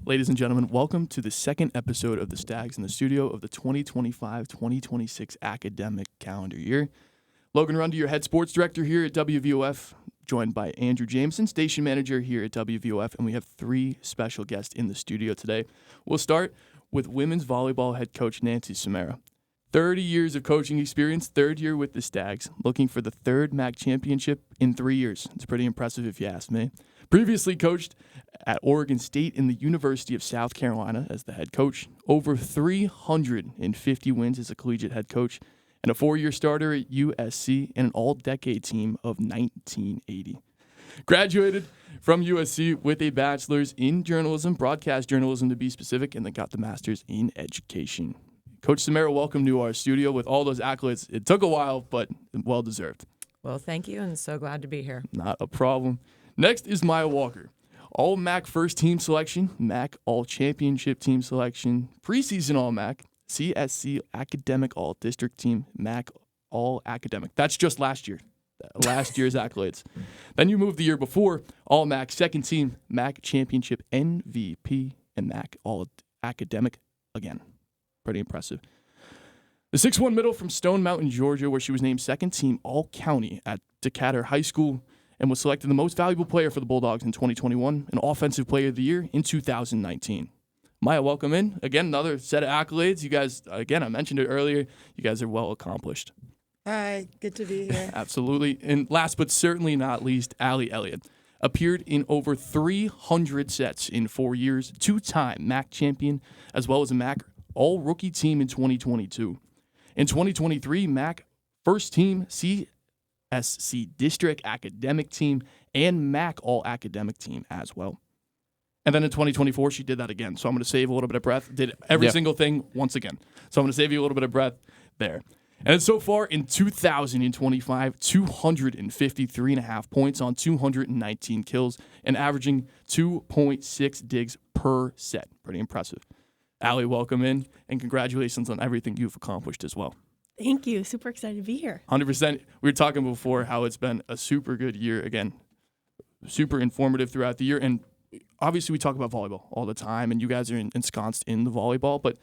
Ladies and gentlemen, welcome to the second episode of the Stags in the studio of the 2025-2026 academic calendar year. Logan Rundy, your head sports director here at WVOF, joined by Andrew Jameson, station manager here at WVOF, and we have three special guests in the studio today. We'll start with women's volleyball head coach Nancy Somera. 30 years of coaching experience, third year with the Stags, looking for the third MAC championship in 3 years. It's pretty impressive if you ask me. Previously coached at Oregon State and the University of South Carolina as the head coach, over 350 wins as a collegiate head coach, and a 4-year starter at USC and an all-decade team of 1980. Graduated from USC with a bachelor's in journalism, broadcast journalism to be specific, and then got the master's in education. Coach Somera, welcome to our studio with all those accolades. It took a while, but well-deserved. Well, thank you, and so glad to be here. Not a problem. Next is Maya Walker. All-MAC first team selection, MAC all-championship team selection, preseason all-MAC, CSC academic all-district team, MAC all-academic. That's just last year. Last year's accolades. Then you moved the year before, all-MAC second team, MAC championship MVP, and MAC all-academic again. Pretty impressive. The 6'1" middle from Stone Mountain, Georgia, where she was named second team all-county at Decatur High School and was selected the most valuable player for the Bulldogs in 2021 and Offensive Player of the Year in 2019. Maya, welcome in. Again, another set of accolades. You guys, again, I mentioned it earlier, you guys are well accomplished. Hi, good to be here. Absolutely. And last but certainly not least, Allie Elliott. Appeared in over 300 sets in 4 years, two-time MAC champion, as well as a MAC all-rookie team in 2022. In 2023, MAC first team CSC district academic team and MAC all-academic team as well. And then in 2024, she did that again. So I'm going to save a little bit of breath. Did every single thing once again. So I'm going to save you a little bit of breath there. And so far in 2025, 253.5 points on 219 kills and averaging 2.6 digs per set. Pretty impressive. Allie, welcome in, and congratulations on everything you've accomplished as well. Thank you. Super excited to be here. 100%. We were talking before how it's been a super good year. Again, super informative throughout the year. And obviously we talk about volleyball all the time, and you guys are ensconced in the volleyball. But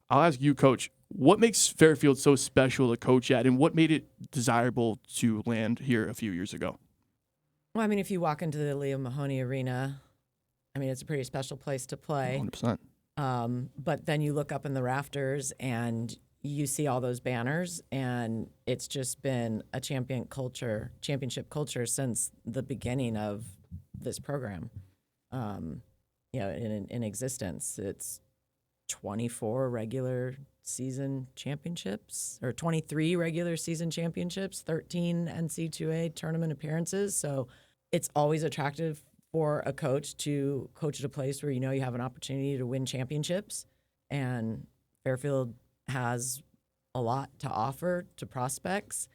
I'll ask you, Coach, what makes Fairfield so special to coach at, and what made it desirable to land here a few years ago? Well, I mean, if you walk into the Leo Mahoney Arena, I mean, it's a pretty special place to play. 100%. But then you look up in the rafters and you see all those banners, and it's just been a championship culture since the beginning of this program. In existence, it's 24 regular season championships, or 23 regular season championships, 13 NC2A tournament appearances. So it's always attractive for a coach to coach at a place where you know you have an opportunity to win championships, and Fairfield has a lot to offer to prospects,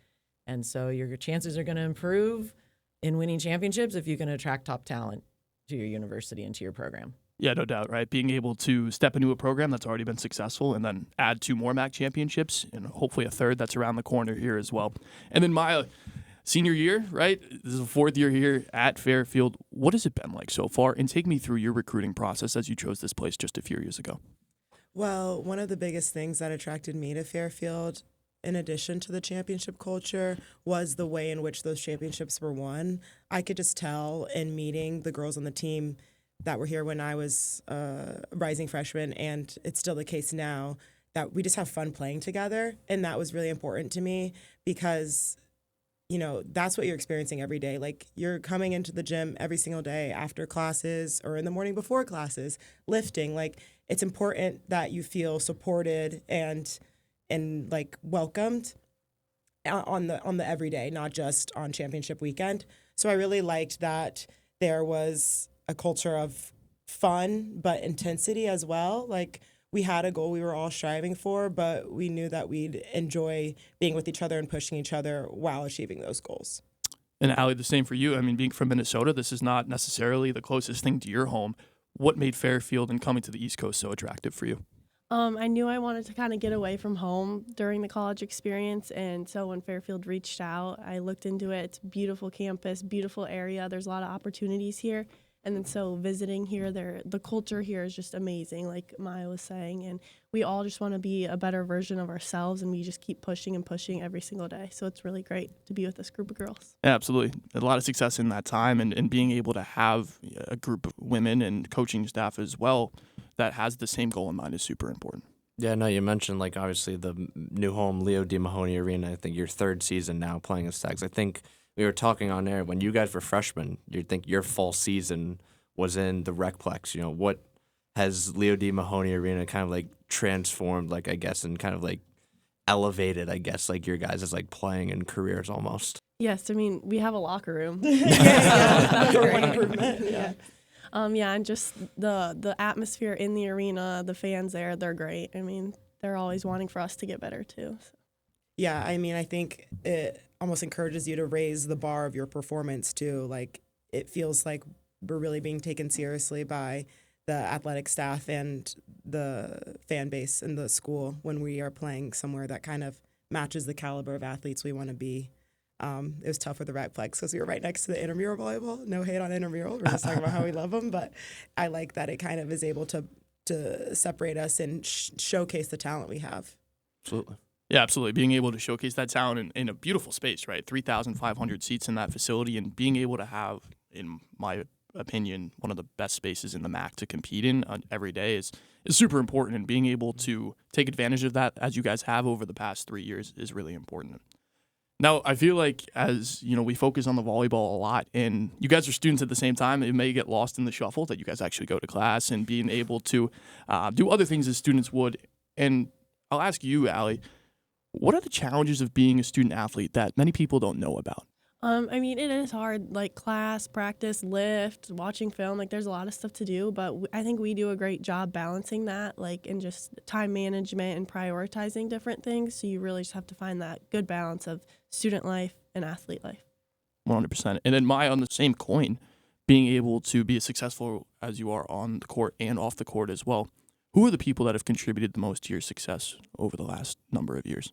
and so your chances are going to improve in winning championships if you can attract top talent to your university and to your program. Yeah, no doubt, right? Being able to step into a program that's already been successful and then add 2 more MAC championships and hopefully a third that's around the corner here as well. And then Maya, senior year, right? This is the 4th year here at Fairfield. What has it been like so far? And take me through your recruiting process as you chose this place just a few years ago. Well, one of the biggest things that attracted me to Fairfield, in addition to the championship culture, was the way in which those championships were won. I could just tell in meeting the girls on the team that were here when I was a rising freshman, and it's still the case now, that we just have fun playing together. And that was really important to me because, you know, that's what you're experiencing every day. Like, you're coming into the gym every single day after classes or in the morning before classes, lifting. Like, it's important that you feel supported and like welcomed on the everyday, not just on championship weekend. So I really liked that there was a culture of fun but intensity as well. Like, we had a goal we were all striving for, but we knew that we'd enjoy being with each other and pushing each other while achieving those goals. And Allie, the same for you. I mean, being from Minnesota, this is not necessarily the closest thing to your home. What made Fairfield and coming to the East Coast so attractive for you? I knew I wanted to kind of get away from home during the college experience, and so when Fairfield reached out, I looked into it. It's a beautiful campus, beautiful area. There's a lot of opportunities here, And then so visiting here, the culture here is just amazing, like Maya was saying. And we all just want to be a better version of ourselves, and we just keep pushing and pushing every single day. So it's really great to be with this group of girls. Yeah, absolutely. A lot of success in that time, and being able to have a group of women and coaching staff as well that has the same goal in mind is super important. Yeah, no, you mentioned, like, obviously the new home, Leo D. Mahoney Arena. I think your third season now playing as Stags. I think we were talking on air when you guys were freshmen, you think your fall season was in the Recplex. You know, what has Leo D. Mahoney Arena kind of, like, transformed, like, I guess, and kind of, like, elevated, I guess, like, your guys' like, playing and careers almost? Yes, I mean, we have a locker room. Number one improvement. Yeah. And just the atmosphere in the arena, the fans there, they're great. I mean, they're always wanting for us to get better too. So. Yeah, I mean, I think it almost encourages you to raise the bar of your performance too. Like, it feels like we're really being taken seriously by the athletic staff and the fan base in the school when we are playing somewhere that kind of matches the caliber of athletes we want to be. It was tough with the Recplex because we were right next to the intramural volleyball. No hate on intramural. We're just talking about how we love them. But I like that it kind of is able to separate us and showcase the talent we have. Absolutely. Yeah, absolutely. Being able to showcase that talent in a beautiful space, right? 3,500 seats in that facility, and being able to have, in my opinion, one of the best spaces in the MAC to compete in every day is super important. And being able to take advantage of that, as you guys have over the past 3 years, is really important. Now, I feel like as, you know, we focus on the volleyball a lot, and you guys are students at the same time, it may get lost in the shuffle that you guys actually go to class and being able to do other things as students would. And I'll ask you, Allie, what are the challenges of being a student athlete that many people don't know about? I mean, it is hard, like class, practice, lift, watching film, like there's a lot of stuff to do, but I think we do a great job balancing that, like in just time management and prioritizing different things. So you really just have to find that good balance of student life and athlete life. 100%. And then on the same coin, being able to be as successful as you are on the court and off the court as well. Who are the people that have contributed the most to your success over the last number of years?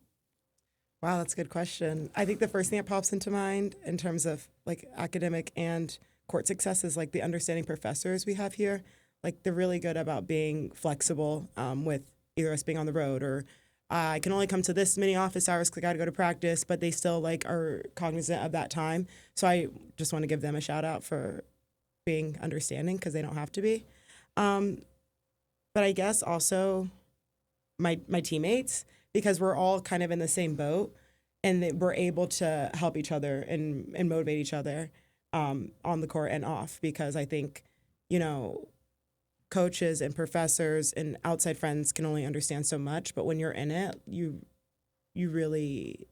Wow, that's a good question. I think the first thing that pops into mind in terms of like academic and court success is like the understanding professors we have here. Like they're really good about being flexible with either us being on the road or I can only come to this many office hours because I got to go to practice, but they still like are cognizant of that time. So I just want to give them a shout out for being understanding because they don't have to be. But I guess also my teammates, because we're all kind of in the same boat and that we're able to help each other and motivate each other on the court and off. Because I think, you know, coaches and professors and outside friends can only understand so much, but when you're in it, you really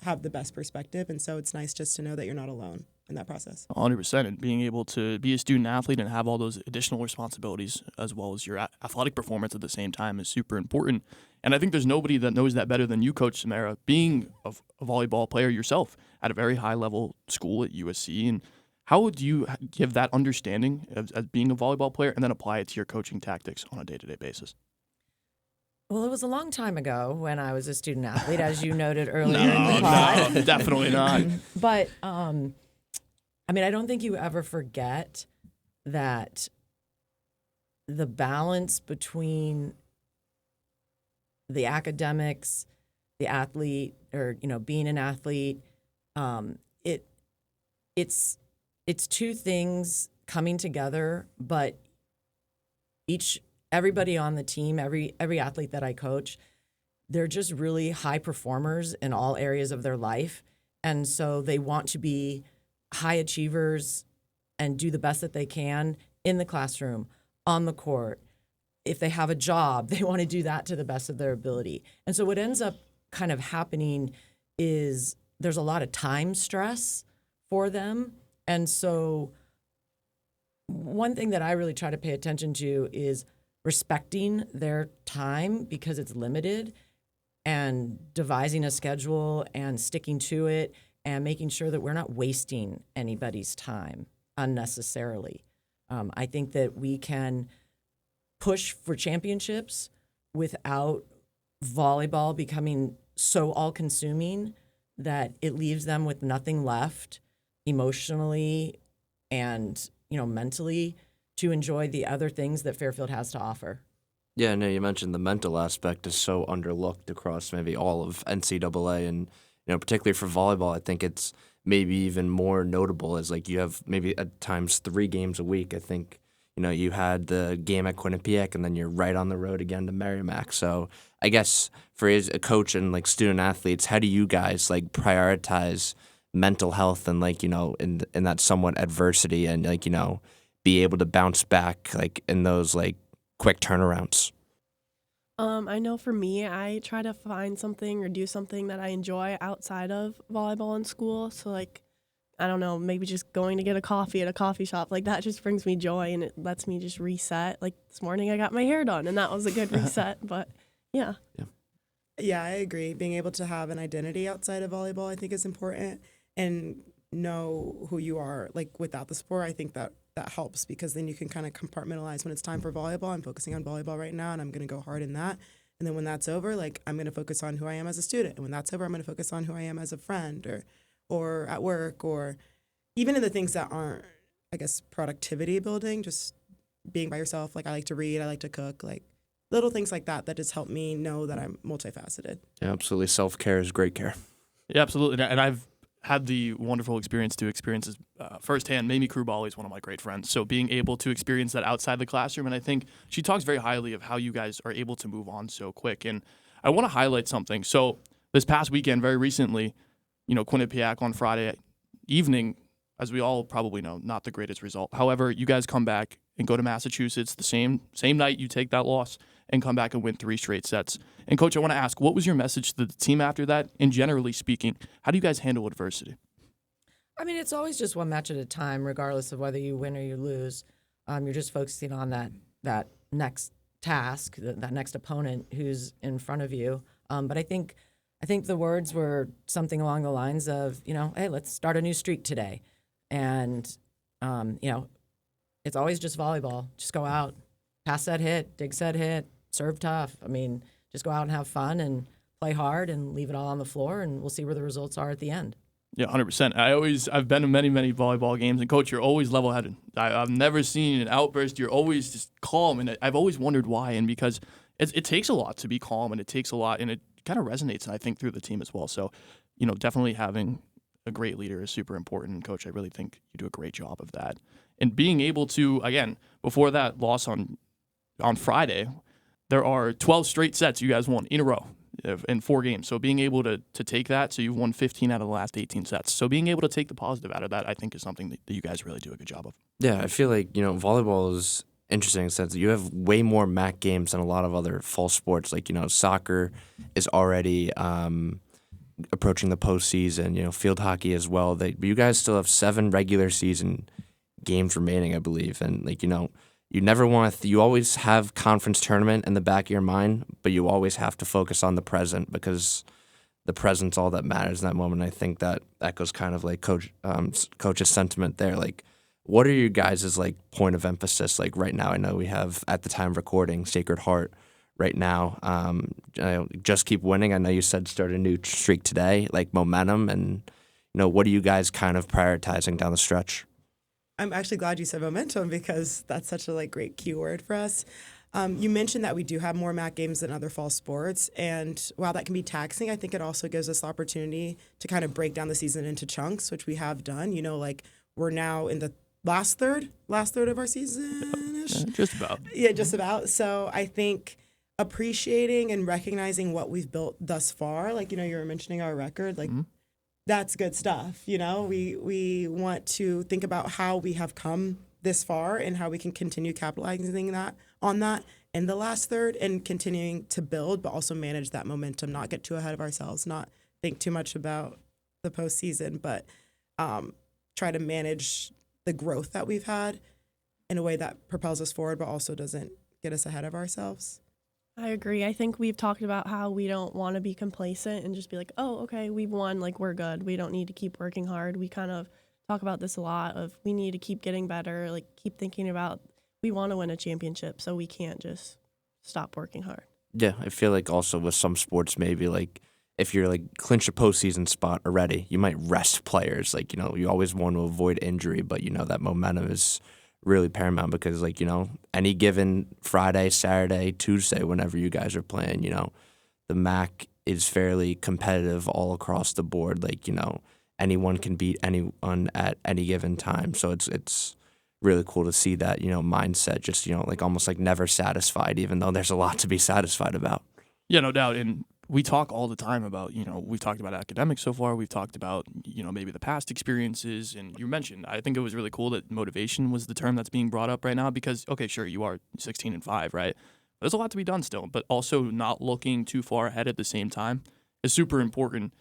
have the best perspective. And so it's nice just to know that you're not alone in that process. 100%. And being able to be a student athlete and have all those additional responsibilities as well as your athletic performance at the same time is super important. And I think there's nobody that knows that better than you, Coach Somera, being a volleyball player yourself at a very high-level school at USC. And how would you give that understanding as being a volleyball player and then apply it to your coaching tactics on a day-to-day basis? Well, it was a long time ago when I was a student athlete, as you noted earlier in the pod. No, definitely not. But, I mean, I don't think you ever forget that the balance between the academics, the athlete, or, you know, being an athlete, it's two things coming together, but everybody on the team, every athlete that I coach, they're just really high performers in all areas of their life. And so they want to be high achievers and do the best that they can in the classroom, on the court. If they have a job, they want to do that to the best of their ability. And so what ends up kind of happening is there's a lot of time stress for them. And so one thing that I really try to pay attention to is respecting their time because it's limited and devising a schedule and sticking to it and making sure that we're not wasting anybody's time unnecessarily. I think that we can push for championships without volleyball becoming so all-consuming that it leaves them with nothing left emotionally and, mentally to enjoy the other things that Fairfield has to offer. Yeah, no, you mentioned the mental aspect is so underlooked across maybe all of NCAA, and particularly for volleyball, I think it's maybe even more notable as like you have maybe at times 3 games a week. I think you had the game at Quinnipiac, and then you're right on the road again to Merrimack. So I guess for as a coach and like student athletes, how do you guys like prioritize mental health and like in that somewhat adversity and like be able to bounce back like in those like quick turnarounds? I know for me, I try to find something or do something that I enjoy outside of volleyball and school. So, like, I don't know, maybe just going to get a coffee at a coffee shop, like that just brings me joy and it lets me just reset. Like this morning I got my hair done and that was a good reset, but yeah. Yeah, I agree. Being able to have an identity outside of volleyball, I think, is important, and know who you are, like, without the sport. I think that helps because then you can kind of compartmentalize when it's time for volleyball. I'm focusing on volleyball right now, and I'm going to go hard in that. And then when that's over, like, I'm going to focus on who I am as a student. And when that's over, I'm going to focus on who I am as a friend or at work, or even in the things that aren't, I guess, productivity building, just being by yourself. Like, I like to read, I like to cook, like, little things like that just help me know that I'm multifaceted. Yeah, absolutely. Self-care is great care. Yeah, absolutely. And I've had the wonderful experience to experience this firsthand. Mamie Krubali is one of my great friends. So being able to experience that outside the classroom, and I think she talks very highly of how you guys are able to move on so quick. And I want to highlight something. So this past weekend, very recently, Quinnipiac on Friday evening, as we all probably know, not the greatest result. However, you guys come back and go to Massachusetts the same night you take that loss and come back and win 3 straight sets. And, Coach, I want to ask, what was your message to the team after that? And generally speaking, how do you guys handle adversity? I mean, it's always just one match at a time, regardless of whether you win or you lose. You're just focusing on that next task, that next opponent who's in front of you. But I think the words were something along the lines of, hey, let's start a new streak today. And, it's always just volleyball. Just go out, pass that hit, dig set hit, serve tough. I mean, just go out and have fun and play hard and leave it all on the floor, and we'll see where the results are at the end. Yeah, 100%. I've been to many, many volleyball games, and Coach, you're always level-headed. I've never seen an outburst. You're always just calm, and I've always wondered why, and because it takes a lot to be calm, and it takes a lot, and it kind of resonates, I think, through the team as well. So, definitely having a great leader is super important, and Coach, I really think you do a great job of that. And being able to, again, before that loss on Friday, there are 12 straight sets you guys won in a row in 4 games. So being able to take that, so you've won 15 out of the last 18 sets. So being able to take the positive out of that, I think, is something that you guys really do a good job of. Yeah, I feel like, volleyball is interesting in the sense that you have way more MAC games than a lot of other fall sports. Like, soccer is already approaching the postseason, field hockey as well. But you guys still have 7 regular season games remaining, I believe. And, like, you never want to, you always have conference tournament in the back of your mind, but you always have to focus on the present because the present's all that matters in that moment. I think that echoes kind of like Coach's sentiment there. Like, what are you guys' like point of emphasis? Like right now, I know we have at the time of recording Sacred Heart right now. Just keep winning. I know you said start a new streak today, like momentum, and what are you guys kind of prioritizing down the stretch? I'm actually glad you said momentum because that's such a great keyword for us. You mentioned that we do have more MAC games than other fall sports, and while that can be taxing, I think it also gives us the opportunity to kind of break down the season into chunks, which we have done. We're now in the last third of our season-ish. Yeah, just about. Yeah, just about. So I think appreciating and recognizing what we've built thus far, you were mentioning our record, that's good stuff. We want to think about how we have come this far and how we can continue capitalizing on that in the last third and continuing to build, but also manage that momentum, not get too ahead of ourselves, not think too much about the postseason, but try to manage the growth that we've had in a way that propels us forward, but also doesn't get us ahead of ourselves. I agree. I think we've talked about how we don't want to be complacent and just be like, oh, okay, we've won, we're good. We don't need to keep working hard. We kind of talk about this a lot of we need to keep getting better, keep thinking about we want to win a championship, so we can't just stop working hard. Yeah, I feel like also with some sports maybe if you're clinch a postseason spot already, you might rest players. You always want to avoid injury, but that momentum is really paramount because, like, any given Friday, Saturday, Tuesday, whenever you guys are playing, the MAC is fairly competitive all across the board. Like, anyone can beat anyone at any given time. So it's really cool to see that, mindset, just, like almost like never satisfied, even though there's a lot to be satisfied about. Yeah, no doubt. And we talk all the time about, we've talked about academics so far. We've talked about, maybe the past experiences. And you mentioned, I think it was really cool that motivation was the term that's being brought up right now because, okay, sure, you are 16-5, right? There's a lot to be done still, but also not looking too far ahead at the same time is super important.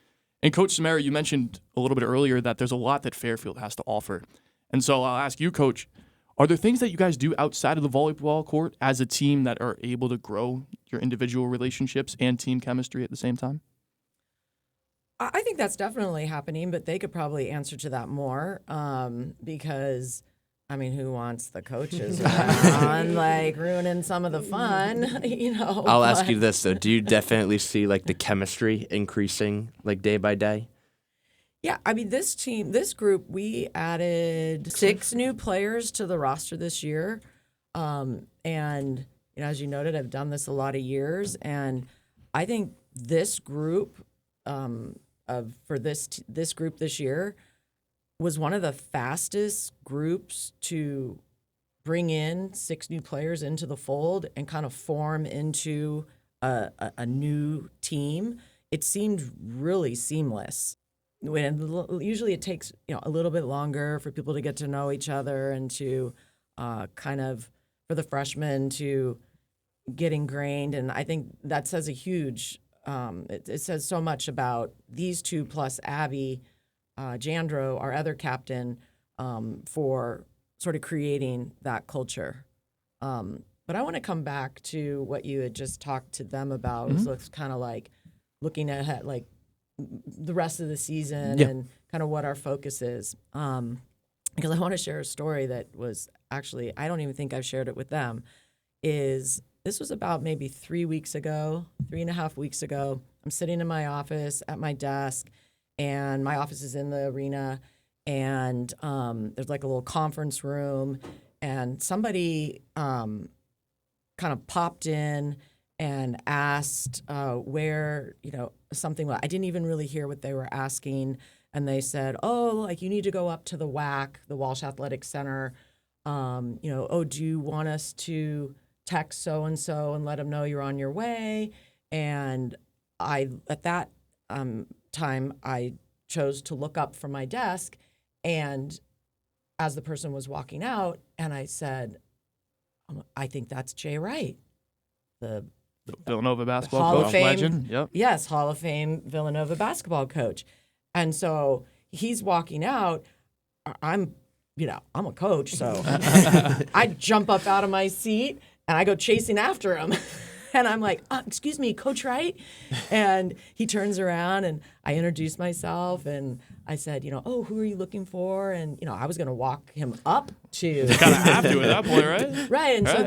And Coach Somera, you mentioned a little bit earlier that there's a lot that Fairfield has to offer. And so I'll ask you, Coach, are there things that you guys do outside of the volleyball court as a team that are able to grow your individual relationships and team chemistry at the same time? I think that's definitely happening, but they could probably answer to that more because, who wants the coaches around, like, ruining some of the fun, I'll ask you this, though. Do you definitely see, like, the chemistry increasing, like, day by day? Yeah, this group, we added 6 new players to the roster this year. And, as you noted, I've done this a lot of years. And I think this group, this group this year was one of the fastest groups to bring in 6 new players into the fold and kind of form into a new team. It seemed really seamless. Usually it takes a little bit longer for people to get to know each other and to for the freshmen to get ingrained. And I think that says a huge it says so much about these 2 plus Abby Jandro, our other captain, for sort of creating that culture. But I want to come back to what you had just talked to them about. Mm-hmm. So it's kind of like looking at like the rest of the season and kind of what our focus is. Because I want to share a story that was actually, I don't even think I've shared it with them, this was about maybe 3.5 weeks ago. I'm sitting in my office at my desk, and my office is in the arena, and there's like a little conference room, and somebody kind of popped in and asked where, something like, I didn't even really hear what they were asking. And they said, you need to go up to the WAC, the Walsh Athletic Center. Do you want us to text so-and-so and let them know you're on your way? And at that time, I chose to look up from my desk. And as the person was walking out, and I said, I think that's Jay Wright, the Villanova basketball Hall coach, of Fame, legend. Yep. Yes, Hall of Fame Villanova basketball coach. And so he's walking out. I'm a coach, so I jump up out of my seat and I go chasing after him. And I'm like, excuse me, Coach Wright? And he turns around and I introduce myself and I said, who are you looking for? And, I was going to walk him up to. You kind of have to at that point, right? Right. And so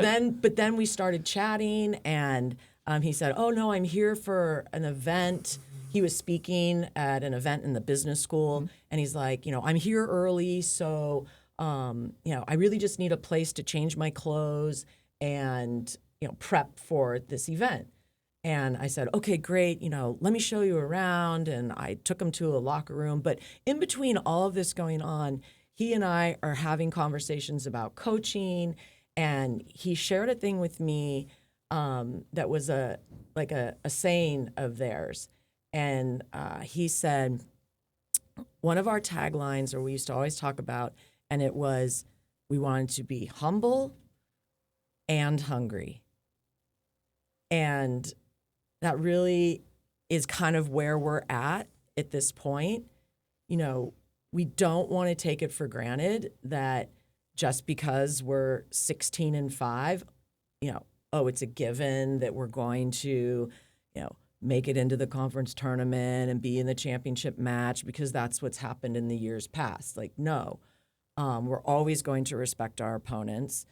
then we started chatting and he said, oh, no, I'm here for an event. He was speaking at an event in the business school. Mm-hmm. And he's like, I'm here early. So, I really just need a place to change my clothes and, prep for this event. And I said, okay, great. Let me show you around. And I took him to a locker room. But in between all of this going on, he and I are having conversations about coaching. And he shared a thing with me that was a saying of theirs. And he said, one of our taglines, or we used to always talk about, and it was, we wanted to be humble and hungry. And that really is kind of where we're at this point. We don't want to take it for granted that just because we're 16-5, it's a given that we're going to, make it into the conference tournament and be in the championship match because that's what's happened in the years past. Like, no, we're always going to respect our opponents.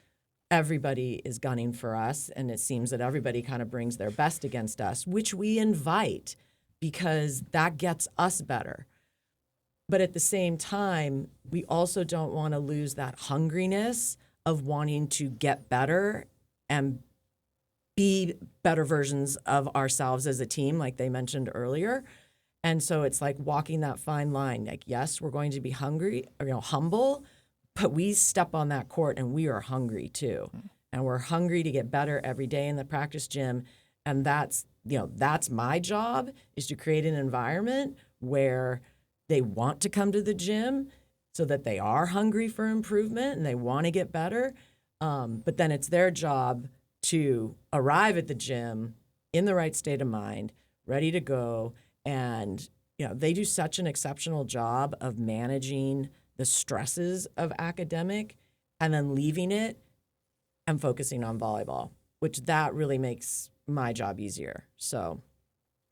Everybody is gunning for us, and it seems that everybody kind of brings their best against us, which we invite because that gets us better. But at the same time, we also don't want to lose that hungriness of wanting to get better and be better versions of ourselves as a team, like they mentioned earlier. And so it's like walking that fine line. Like, yes, we're going to be hungry, humble, but we step on that court and we are hungry too. And we're hungry to get better every day in the practice gym. And that's my job, is to create an environment where they want to come to the gym so that they are hungry for improvement and they want to get better. But then it's their job to arrive at the gym in the right state of mind, ready to go. And, they do such an exceptional job of managing the stresses of academic and then leaving it and focusing on volleyball, which that really makes my job easier. So,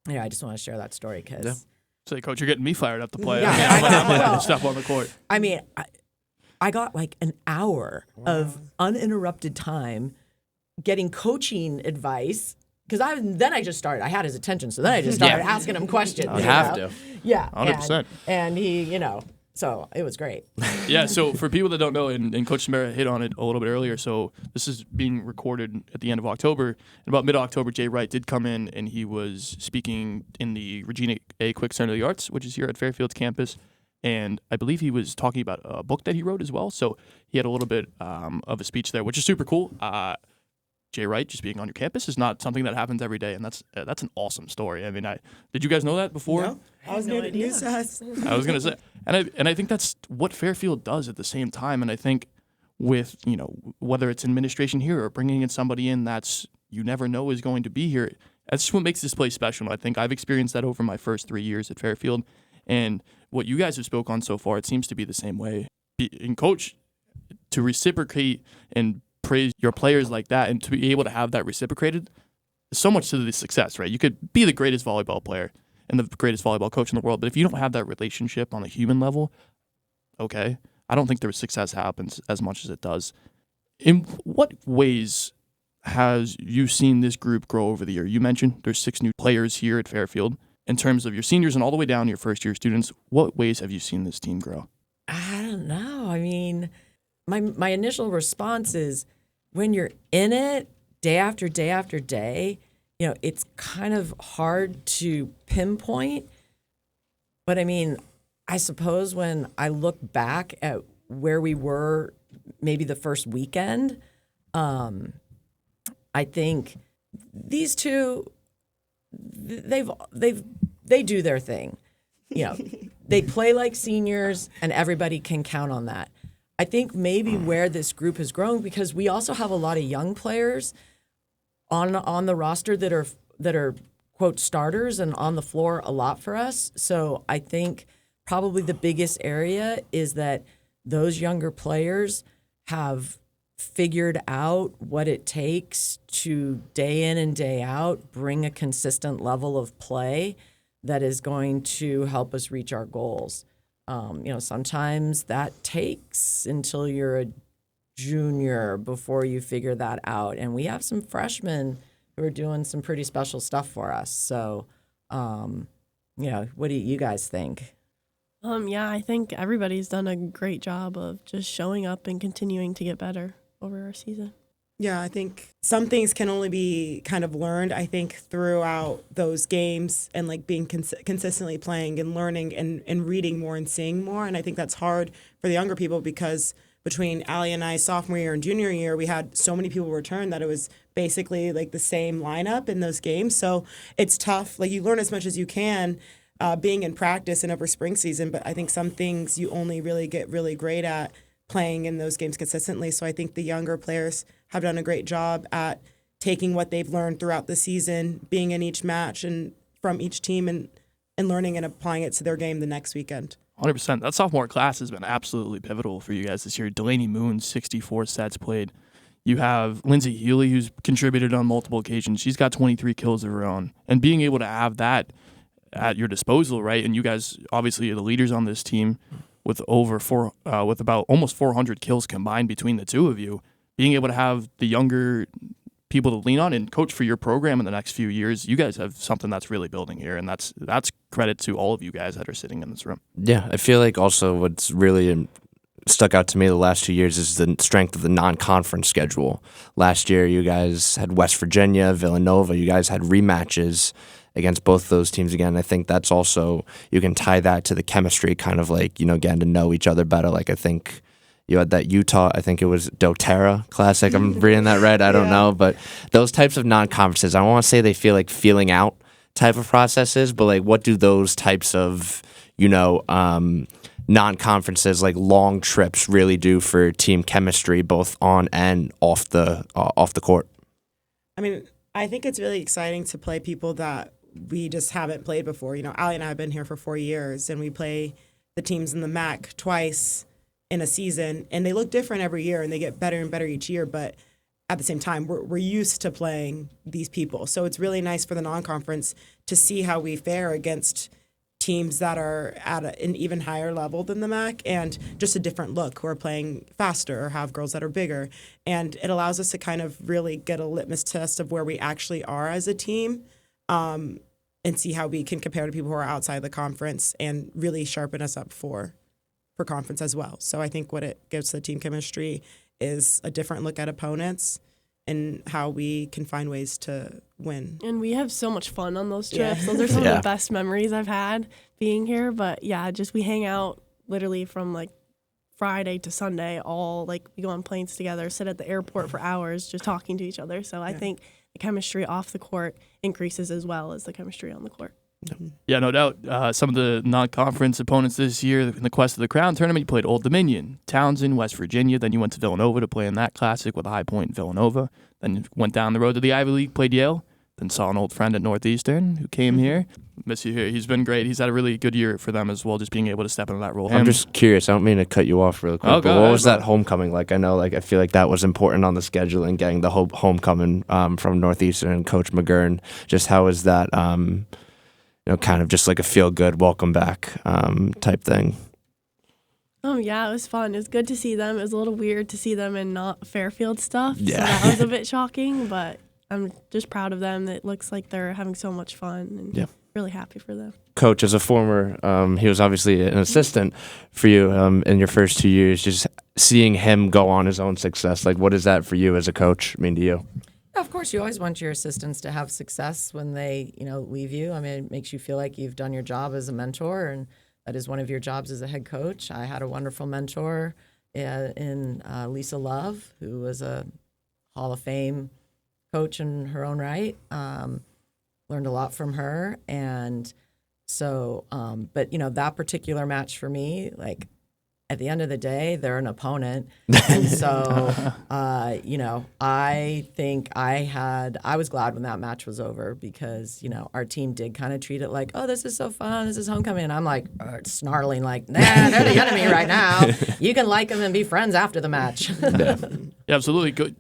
I just want to share that story because. Say, Coach, you're getting me fired up to play. Yeah, I'm going to step on the court. I mean, I got like an hour of uninterrupted time getting coaching advice because I just started. I had his attention, so then I just started asking him questions. You have to. Yeah, 100%. And he, so it was great. Yeah, so for people that don't know, and Coach Somera hit on it a little bit earlier, so this is being recorded at the end of October. And about mid-October, Jay Wright did come in, and he was speaking in the Regina A. Quick Center of the Arts, which is here at Fairfield's campus. And I believe he was talking about a book that he wrote as well. So he had a little bit of a speech there, which is super cool. Jay Wright just being on your campus is not something that happens every day, and that's an awesome story. I mean, did you guys know that before? No, I was going to news to us. I was going to say, and I think that's what Fairfield does at the same time. And I think with whether it's administration here or bringing in somebody in that's you never know is going to be here, that's just what makes this place special. I think I've experienced that over my first 3 years at Fairfield, and what you guys have spoke on so far, it seems to be the same way. And Coach, to reciprocate and praise your players like that and to be able to have that reciprocated, so much to the success, right? You could be the greatest volleyball player and the greatest volleyball coach in the world, but if you don't have that relationship on a human level, okay, I don't think the success happens as much as it does. In what ways has you seen this group grow over the year? You mentioned there's 6 new players here at Fairfield. In terms of your seniors and all the way down to your first-year students, what ways have you seen this team grow? I don't know. I mean, my initial response is when you're in it day after day after day, it's kind of hard to pinpoint. But I mean, I suppose when I look back at where we were maybe the first weekend, I think these two, they do their thing. They play like seniors and everybody can count on that. I think maybe where this group has grown, because we also have a lot of young players on the roster that are quote starters and on the floor a lot for us. So I think probably the biggest area is that those younger players have figured out what it takes to day in and day out bring a consistent level of play that is going to help us reach our goals. Sometimes that takes until you're a junior before you figure that out. And we have some freshmen who are doing some pretty special stuff for us. So, what do you guys think? I think everybody's done a great job of just showing up and continuing to get better over our season. Yeah, I think some things can only be kind of learned, I think, throughout those games and like being consistently playing and learning and reading more and seeing more. And I think that's hard for the younger people because between Allie and I, sophomore year and junior year, we had so many people return that it was basically like the same lineup in those games. So it's tough. Like you learn as much as you can being in practice and over spring season. But I think some things you only really get really great at playing in those games consistently. So I think the younger players have done a great job at taking what they've learned throughout the season, being in each match and from each team and learning and applying it to their game the next weekend. 100%. That sophomore class has been absolutely pivotal for you guys this year. Delaney Moon, 64 sets played. You have Lindsay Healy, who's contributed on multiple occasions. She's got 23 kills of her own. And being able to have that at your disposal, right? And you guys obviously are the leaders on this team with with about almost 400 kills combined between the two of you. Being able to have the younger people to lean on and coach for your program in the next few years, you guys have something that's really building here, and that's credit to all of you guys that are sitting in this room. Yeah, I feel like also what's really stuck out to me the last 2 years is the strength of the non-conference schedule. Last year, you guys had West Virginia, Villanova. You guys had rematches against both those teams again. I think that's also, you can tie that to the chemistry, kind of like, getting to know each other better. Like I think you had that Utah, I think it was doTERRA Classic. I'm reading that right. I don't know. But those types of non-conferences, I don't want to say they feel like feeling out type of processes, but like what do those types of, non-conferences, like long trips, really do for team chemistry, both on and off the court? I mean, I think it's really exciting to play people that we just haven't played before. Allie and I have been here for 4 years, and we play the teams in the MAC twice in a season, and they look different every year, and they get better and better each year. But at the same time, we're used to playing these people. So it's really nice for the non-conference to see how we fare against teams that are at an even higher level than the MAC, and just a different look, who are playing faster or have girls that are bigger. And it allows us to kind of really get a litmus test of where we actually are as a team, and see how we can compare to people who are outside the conference and really sharpen us up for conference as well. So I think what it gives to the team chemistry is a different look at opponents and how we can find ways to win. And we have so much fun on those trips. Those are some of the best memories I've had being here. But yeah, just we hang out literally from like Friday to Sunday, all like we go on planes together, sit at the airport for hours just talking to each other. So I think the chemistry off the court increases as well as the chemistry on the court. Yeah, no doubt. Some of the non-conference opponents this year in the Quest of the Crown tournament, you played Old Dominion, Townsend, West Virginia. Then you went to Villanova to play in that classic with a high point in Villanova. Then you went down the road to the Ivy League, played Yale. Then saw an old friend at Northeastern who came here. Miss you here. He's been great. He's had a really good year for them as well, just being able to step into that role. I'm just curious. I don't mean to cut you off real quick, but what was that homecoming like? I know, I feel like that was important on the schedule and getting the homecoming from Northeastern and Coach McGurn. Just how is that, kind of just like a feel-good, welcome back type thing? Yeah, it was fun. It was good to see them. It was a little weird to see them in not Fairfield stuff. Yeah. So that was a bit shocking, but I'm just proud of them. It looks like they're having so much fun and really happy for them. Coach, as a former, he was obviously an assistant for you in your first 2 years. Just seeing him go on his own success, like what is that for you as a coach mean to you? Of course, you always want your assistants to have success when they, leave you. I mean, it makes you feel like you've done your job as a mentor, and that is one of your jobs as a head coach. I had a wonderful mentor in Lisa Love, who was a Hall of Fame coach in her own right. Learned a lot from her, and so, but that particular match for me, like, at the end of the day, they're an opponent. And so, I think I was glad when that match was over because, our team did kind of treat it like, oh, this is so fun. This is homecoming. And I'm like snarling like, nah, they're the enemy right now. You can like them and be friends after the match. Yeah, absolutely.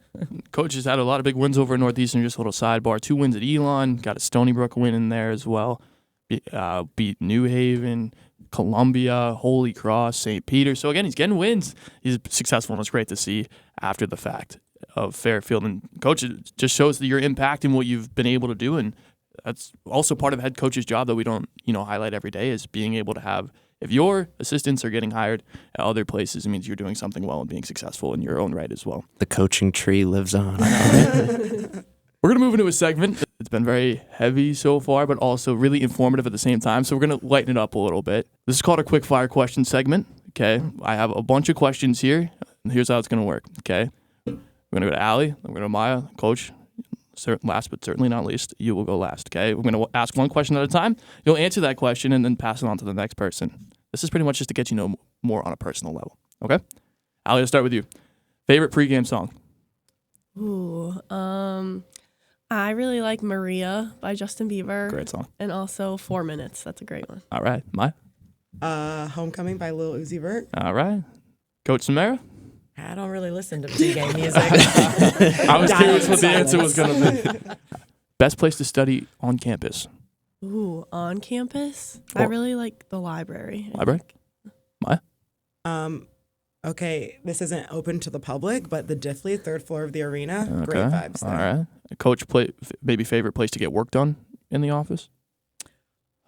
Coach has had a lot of big wins over at Northeastern. Just a little sidebar. 2 wins at Elon. Got a Stony Brook win in there as well. Beat New Haven, Columbia, Holy Cross, St. Peter. So again, he's getting wins. He's successful, and it's great to see after the fact of Fairfield. And coach, it just shows that you're impacting what you've been able to do, and that's also part of a head coach's job that we don't, highlight every day, is being able to have. If your assistants are getting hired at other places, it means you're doing something well and being successful in your own right as well. The coaching tree lives on. We're going to move into a segment. It's been very heavy so far, but also really informative at the same time. So we're going to lighten it up a little bit. This is called a quick fire question segment. Okay. I have a bunch of questions here. And here's how it's going to work. Okay. We're going to go to Allie. Then we're going to Maya. Coach, last but certainly not least, you will go last. Okay. We're going to ask one question at a time. You'll answer that question and then pass it on to the next person. This is pretty much just to get you know more on a personal level. Okay. Allie, I'll start with you. Favorite pregame song? Ooh, I really like Maria by Justin Bieber. Great song. And also 4 Minutes. That's a great one. All right. Maya? Homecoming by Lil Uzi Vert. All right. Coach Somera? I don't really listen to pregame music. I was curious what the answer was going to be. Best place to study on campus? Ooh, on campus? I really like the library. Library? Maya? Okay, this isn't open to the public, but the Diffley, 3rd floor of the arena. Okay. Great vibes there. All right. Coach, maybe favorite place to get work done in the office?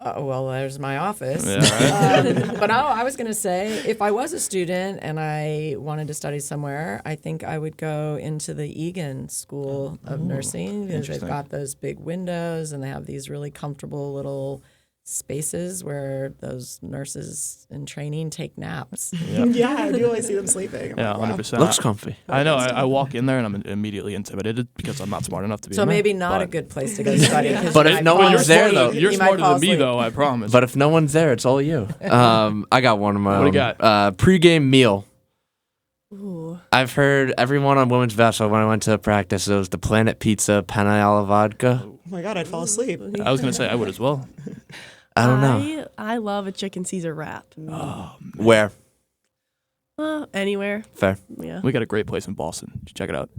Well, there's my office. Yeah, right. But I was going to say, if I was a student and I wanted to study somewhere, I think I would go into the Egan School of Nursing because they've interesting. got those big windows and they have these really comfortable little spaces where those nurses in training take naps. Yeah, I do always see them sleeping. I'm Yeah, like, wow. 100%. Looks comfy. I know. I walk in there and I'm immediately intimidated because I'm not smart enough to be So in there. maybe not a But- good place to go study. 'Cause But you if might no fall one's there, asleep. though- You're You might smarter fall than me, asleep. though. I promise. But if no one's there, it's all you. I got one of my What do own. you got? Pre-game meal. Ooh. I've heard everyone on women's basketball when I went to practice, it was the Planet Pizza Penne alla vodka. Oh my God, I'd fall asleep. I was gonna say I would as well. I don't know. I love a chicken Caesar wrap. Where? Anywhere. Fair. Yeah. We got a great place in Boston. You should check it out.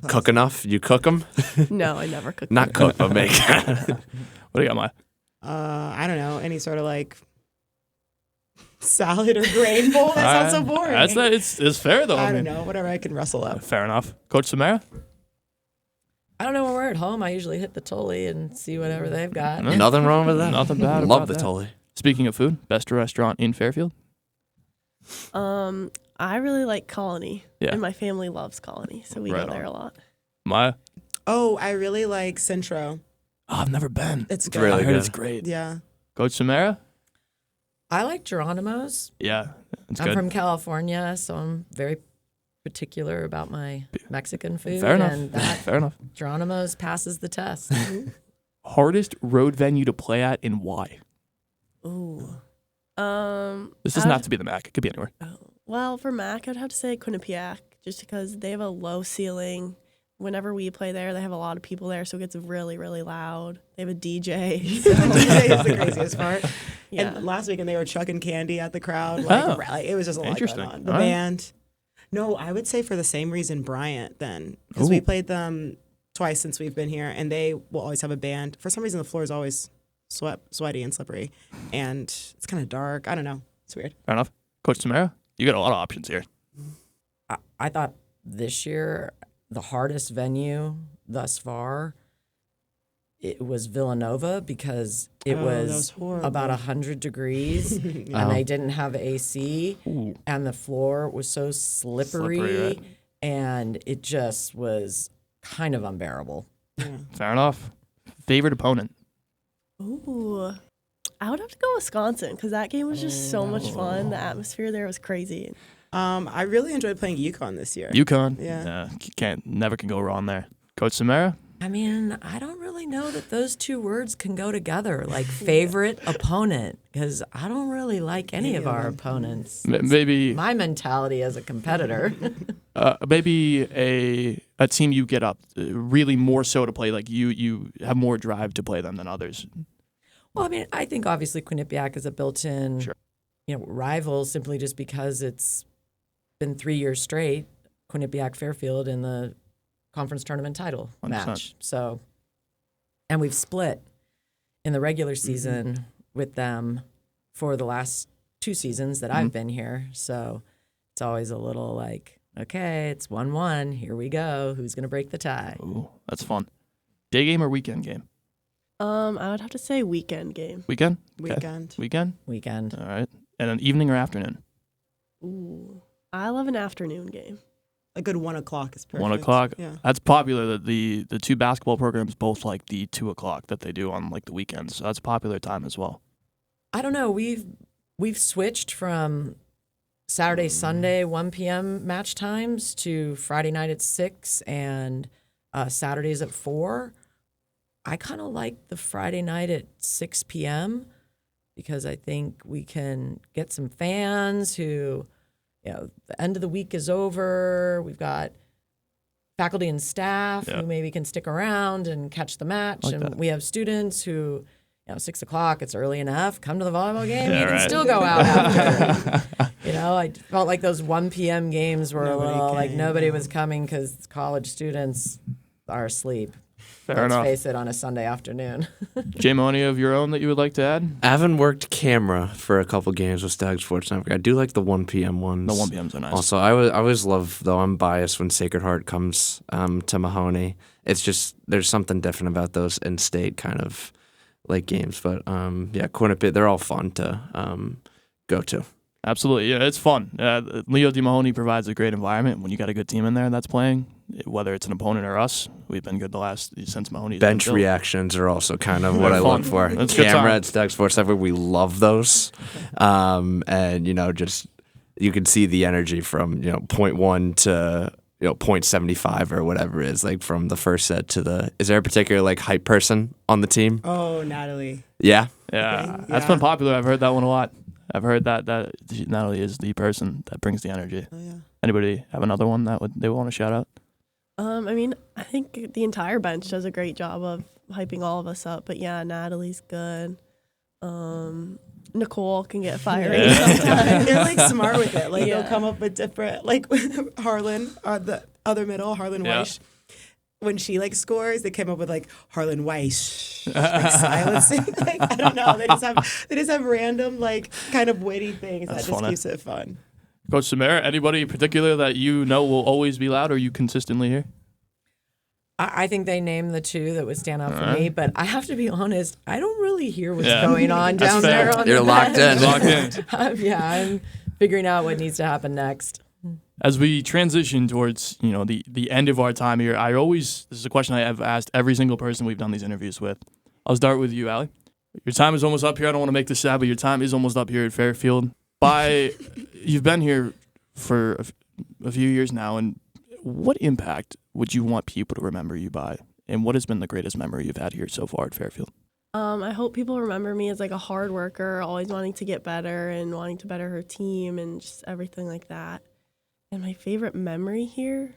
Cook enough? You cook them? No, I never cook. Not cook, but make. What do you got, Maya? I don't know, any sort of like salad or grain bowl. That sounds so boring. It's fair though. I mean, don't know, whatever I can rustle up. Fair enough. Coach Somera? I don't know when we're at home. I usually hit the Tully and see whatever they've got. No. Nothing wrong with that. Nothing bad Love about the that. Tully. Speaking of food, best restaurant in Fairfield? I really like Colony. Yeah. And my family loves Colony, so we Right go there on. a lot. Maya? Oh, I really like Centro. Oh, I've never been. It's good. really I heard good. it's great. Yeah. Coach Somera? I like Geronimo's. Yeah, it's I'm good. from California, so I'm very particular about my Mexican food. Fair enough. And that Fair enough. Geronimo's passes the test. Hardest road venue to play at and why? Ooh. This doesn't have to be the MAC. It could be anywhere. Well, for Mac, I'd have to say Quinnipiac, just because they have a low ceiling. Whenever we play there, they have a lot of people there, so it gets really, really loud. They have a DJ. So, DJ is the craziest part. yeah. And last weekend they were chucking candy at the crowd. Like, it was just a lot Interesting. going on. The All right. band. No, I would say for the same reason Bryant then. Because we Ooh. played them twice since we've been here, and they will always have a band. For some reason, the floor is always sweaty and slippery, and it's kind of dark. I don't know. It's weird. Fair enough. Coach Somera? You got a lot of options here. I thought this year the hardest venue thus far it was Villanova because it Oh, that was was horrible. about 100 degrees and they didn't have AC Ooh. and the floor was so slippery, Right? and it just was kind of unbearable. Fair enough. Favorite opponent? Ooh. I would have to go Wisconsin, because that game was just so much fun. The atmosphere there was crazy. I really enjoyed playing UConn this year. UConn. Yeah. Never can go wrong there. Coach Somera? I mean, I don't really know that those two words can go together, like favorite opponent, because I don't really like any of our opponents. Maybe My mentality as a competitor. maybe a team you get up really more so to play. Like you have more drive to play them than others. Well, I mean, I think obviously Quinnipiac is a built-in, Sure. rival simply just because it's been 3 years straight, Quinnipiac Fairfield in the conference tournament title 100%. match. So, and we've split in the regular season with them for the last 2 seasons that I've been here. So it's always a little like, okay, it's 1-1. Here we go. Who's going to break the tie? Ooh, that's fun. Day game or weekend game? I would have to say weekend game. Weekend? Okay. Weekend. Weekend? Weekend. All right. And an evening or afternoon? Ooh. I love an afternoon game. A good 1 o'clock is perfect. 1 o'clock. Yeah. That's popular. The two basketball programs both like the 2 o'clock that they do on like the weekends. So that's a popular time as well. I don't know. We've switched from Saturday, Sunday, 1 p.m. match times to Friday night at 6 and Saturdays at 4. I kind of like the Friday night at 6 p.m. because I think we can get some fans who, the end of the week is over. We've got faculty and staff Yeah. who maybe can stick around and catch the match. Like and that. we have students who, 6 o'clock, it's early enough. Come to the volleyball game. Yeah, You can right. still go out after. I felt like those 1 p.m. games were Nobody a little like came, nobody yeah. was coming because college students are asleep. Fair Let's enough. face it, on a Sunday afternoon. Jay, any of your own that you would like to add? I haven't worked camera for a couple games with Stag Sports Network. I do like the 1 p.m. ones. The 1 p.m.s are nice. Also, I always love, though I'm biased when Sacred Heart comes to Mahoney. It's just, there's something different about those in-state kind of games. But yeah, Quinnipiac, they're all fun to go to. Absolutely, yeah, it's fun. Leo DiMahoney provides a great environment when you got a good team in there that's playing. Whether it's an opponent or us, we've been good since Mahoney's Bench been built. reactions are also kind of what I fun. look for. That's a good Camera time. at Stag Sports Network, we love those, and just you can see the energy from 0.1 to 0.75 or whatever it is, like from the first set to the. Is there a particular hype person on the team? Oh, Natalie. Yeah. Yeah, Okay, that's yeah. been popular. I've heard that one a lot. I've heard that Natalie is the person that brings the energy. Oh, yeah. Anybody have another one that they want to shout out? I think the entire bench does a great job of hyping all of us up. But yeah, Natalie's good. Nicole can get fiery Yeah. sometimes. They're smart with it. Yeah. They'll come up with different, Harlan, the other middle, Harlan Yeah. Weiss. When she scores, they came up with Harlan Weiss, silencing. I don't know. They just have random kind of witty things That's that just funny. keeps it fun. Coach Somera, anybody in particular that will always be loud or you consistently hear? I think they named the two that would stand out for Alright. me, but I have to be honest, I don't really hear what's Yeah. going on That's down fair. there on You're the locked bench. in. Locked in. Yeah, I'm figuring out what needs to happen next. As we transition towards the end of our time here, this is a question I have asked every single person we've done these interviews with. I'll start with you, Allie. Your time is almost up here. I don't want to make this sad, but your time is almost up here at Fairfield. You've been here for a few years now, and what impact would you want people to remember you by? And what has been the greatest memory you've had here so far at Fairfield? I hope people remember me as a hard worker, always wanting to get better and wanting to better her team and just everything like that. And my favorite memory here,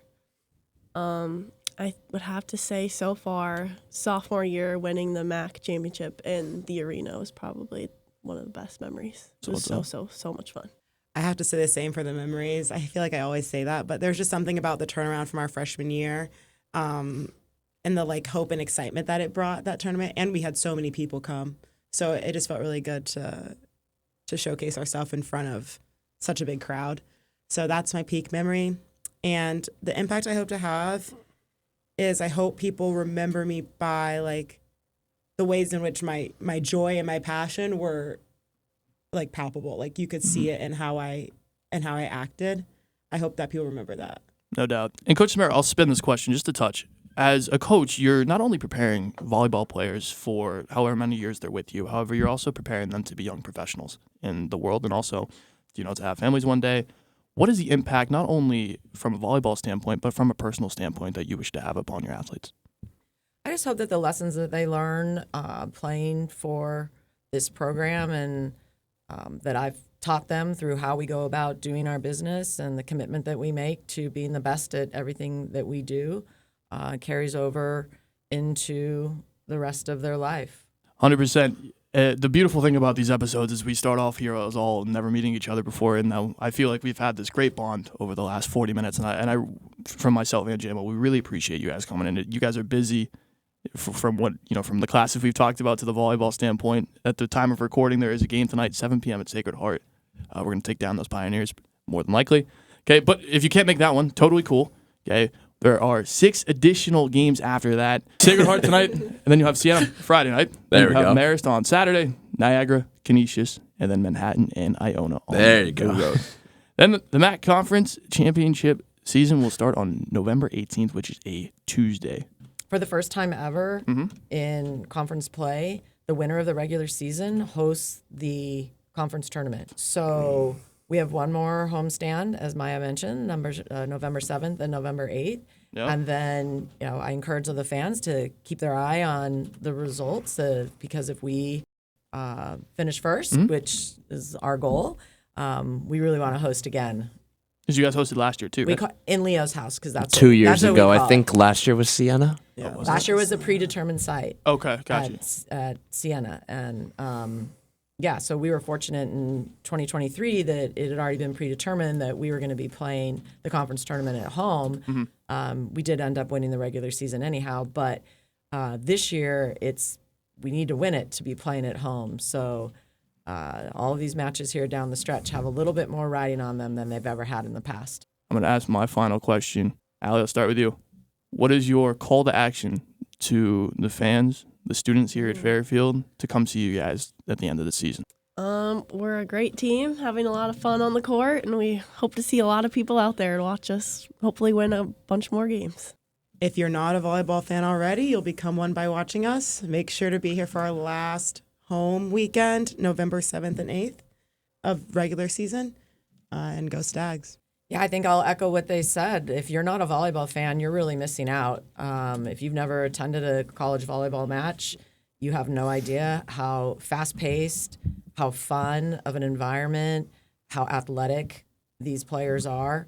I would have to say so far, sophomore year, winning the MAC championship in the arena was probably one of the best memories. It was so much fun. I have to say the same for the memories. I feel like I always say that, but there's just something about the turnaround from our freshman year, and the hope and excitement that it brought, that tournament. And we had so many people come, so it just felt really good to showcase ourselves in front of such a big crowd. So that's my peak memory. And the impact I hope to have is I hope people remember me by the ways in which my joy and my passion were palpable. You could see it in how I acted. I hope that people remember that. No doubt. And Coach Somera, I'll spin this question just a touch. As a coach, you're not only preparing volleyball players for however many years they're with you, however, you're also preparing them to be young professionals in the world and also, to have families one day. What is the impact, not only from a volleyball standpoint, but from a personal standpoint that you wish to have upon your athletes? I just hope that the lessons that they learn playing for this program and that I've taught them through how we go about doing our business and the commitment that we make to being the best at everything that we do carries over into the rest of their life. 100%. The beautiful thing about these episodes is we start off here as all never meeting each other before, and now I feel like we've had this great bond over the last 40 minutes. And I from myself and JMO, we really appreciate you guys coming in. You guys are busy. From what from the classes we've talked about to the volleyball standpoint. At the time of recording, there is a game tonight, 7 p.m. at Sacred Heart. We're going to take down those Pioneers, more than likely. Okay, but if you can't make that one, totally cool. Okay, there are 6 additional games after that. Sacred Heart tonight, and then you have Siena Friday night. Then There we you have go. Marist on Saturday, Niagara, Canisius, and then Manhattan and Iona on There you the go. road. Then the MAC Conference Championship season will start on November 18th, which is a Tuesday. For the first time ever in conference play, the winner of the regular season hosts the conference tournament. So we have one more homestand, as Maya mentioned, November 7th and November 8th. Yeah. And then, I encourage the fans to keep their eye on the results because if we finish first, which is our goal, we really want to host again. Because you guys hosted last year, too, We right? call in Leo's house because that's 2 what, years that's what we ago, I call it. think last year was Siena. Yeah. Last year was a predetermined site. Okay, gotcha. At Siena. And so we were fortunate in 2023 that it had already been predetermined that we were going to be playing the conference tournament at home. We did end up winning the regular season anyhow, but this year we need to win it to be playing at home. So all of these matches here down the stretch have a little bit more riding on them than they've ever had in the past. I'm going to ask my final question. Allie, I'll start with you. What is your call to action to the fans, the students here at Fairfield to come see you guys at the end of the season? We're a great team, having a lot of fun on the court, and we hope to see a lot of people out there to watch us hopefully win a bunch more games. If you're not a volleyball fan already, you'll become one by watching us. Make sure to be here for our last home weekend, November 7th and 8th of regular season, and go Stags. Yeah, I think I'll echo what they said. If you're not a volleyball fan, you're really missing out. If you've never attended a college volleyball match, you have no idea how fast-paced, how fun of an environment, how athletic these players are.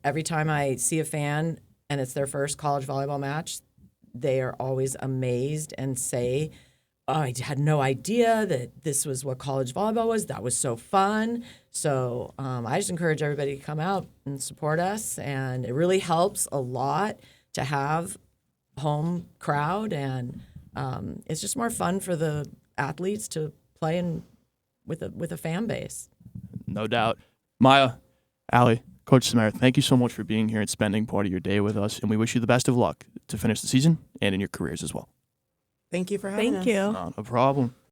Every time I see a fan and it's their first college volleyball match, they are always amazed and say, "Oh, I had no idea that this was what college volleyball was. That was so fun." So I just encourage everybody to come out and support us. And it really helps a lot to have home crowd. And it's just more fun for the athletes to play with a fan base. No doubt. Maya, Allie, Coach Somera, thank you so much for being here and spending part of your day with us. And we wish you the best of luck to finish the season and in your careers as well. Thank you for having us. Thank you. Not a problem.